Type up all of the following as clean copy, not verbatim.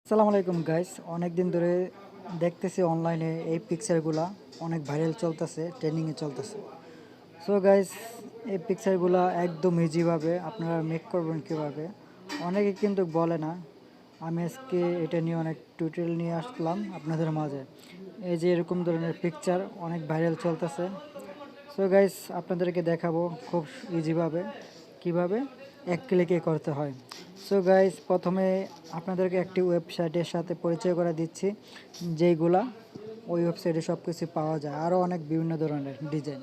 আসসালামু আলাইকুম গাইস, অনেক দিন ধরে দেখতেছি অনলাইনে এই পিকচারগুলা অনেক ভাইরাল চলতেছে, ট্রেন্ডিংয়ে চলতেছে। সো গাইস, এই পিকচারগুলা একদম ইজিভাবে আপনারা মেক করবেন কীভাবে, অনেকে কিন্তু বলে না। আমি আজকে এটা নিয়ে অনেক টিউটোরিয়াল নিয়ে আসলাম আপনাদের মাঝে। এই যে এরকম ধরনের পিকচার অনেক ভাইরাল চলতেছে। সো গাইস, আপনাদেরকে দেখাবো খুব ইজিভাবে কিভাবে এক ক্লিকে করতে হয়। সো গাইস, প্রথমে আপনাদেরকে একটি ওয়েবসাইটের সাথে পরিচয় করে দিচ্ছি, যেইগুলা ওই ওয়েবসাইটে সব কিছু পাওয়া যায়, আরও অনেক বিভিন্ন ধরনের ডিজাইন।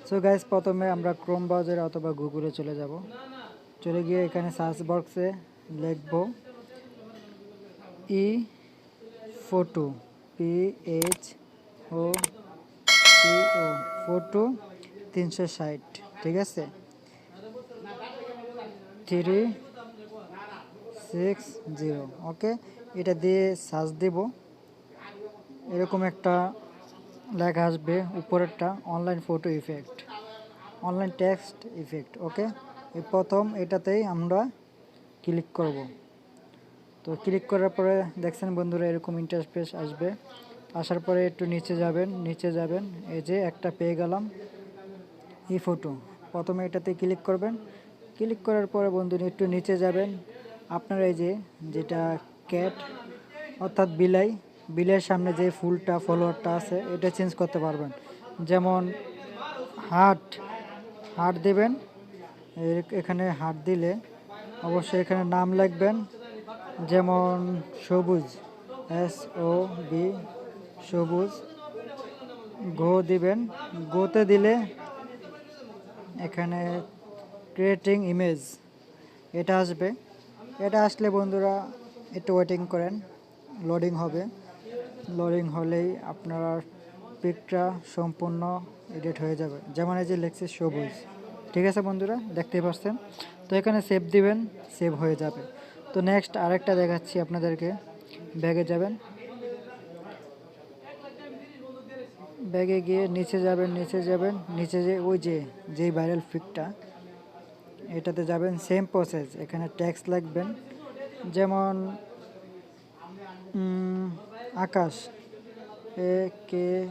সো গাইস, প্রথমে আমরা ক্রোম ব্রাউজারে অথবা গুগলে চলে যাব। চলে গিয়ে এখানে সার্চ বক্সে লিখব ফটো, PHO ফটো 360, ঠিক আছে, 360, ওকে। এটা দিয়ে সার্চ দেব, এরকম একটা লেখা আসবে উপরেরটা, online photo effect, online text effect, okay. এই প্রথম এটাতেই আমরা ক্লিক করব। তো ক্লিক করার পরে দেখছেন বন্ধুরা, এরকম ইন্টারফেস আসবে। আসার পরে একটু নিচে যাবেন, এই যে একটা পেয়ে গেলাম এই ফটো। প্রথমে এটাতে ক্লিক করবেন। ক্লিক করার পরে বন্ধু একটু নিচে যাবেন, আপনারা এই যে যেটা ক্যাট অর্থাৎ বিলের সামনে যে ফুলটা ফলোয়ারটা আছে এটা চেঞ্জ করতে পারবেন। যেমন হার্ট দেবেন, এখানে হার্ট দিলে অবশ্যই এখানে নাম লিখবেন, যেমন সবুজ, SOB, সবুজ। গো দিবেন, গোতে দিলে এখানে ক্রিয়েটিং ইমেজ এটা আসবে। এটা আসলে বন্ধুরা একটু ওয়েটিং করেন, লোডিং হবে। লোডিং হলেই আপনার পিকটা সম্পূর্ণ এডিট হয়ে যাবে। যেমন এই যে লেখছে সবুজ, ঠিক আছে বন্ধুরা, দেখতেই পাচ্ছেন। তো এখানে সেভ দিবেন, সেভ হয়ে যাবে। তো নেক্সট আরেকটা দেখাচ্ছি আপনাদেরকে। ব্যাগে যাবেন, ব্যাগে গিয়ে নিচে যাবেন, নিচে যে ওই যেই ভাইরাল পিকটা এটাতে যাবেন, সেম প্রসেস। এখানে টেক্সট লিখবেন, যেমন আকাশ, AKSH।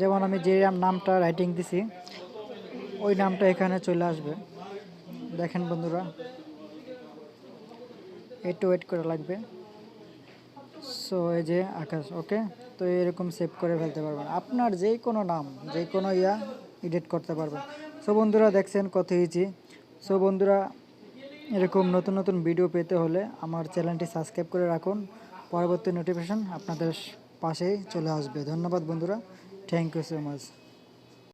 যেমন আমি যে নামটা রাইটিং দিছি ওই নামটা এখানে চলে আসবে। দেখেন বন্ধুরা, একটু ওয়েট করা লাগবে। সো এই যে আকাশ, ওকে। তো এরকম সেভ করে ফেলতে পারবেন, আপনার যে কোনো নাম, যে কোনো এডিট করতে পারবেন। সো বন্ধুরা, দেখছেন কত ইজি। সো বন্ধুরা, এরকম নতুন নতুন ভিডিও পেতে হলে আমার চ্যানেলটি সাবস্ক্রাইব করে রাখুন, পরবর্তী নোটিফিকেশন আপনাদের পাশেই চলে আসবে। ধন্যবাদ বন্ধুরা, থ্যাংক ইউ সো মাচ।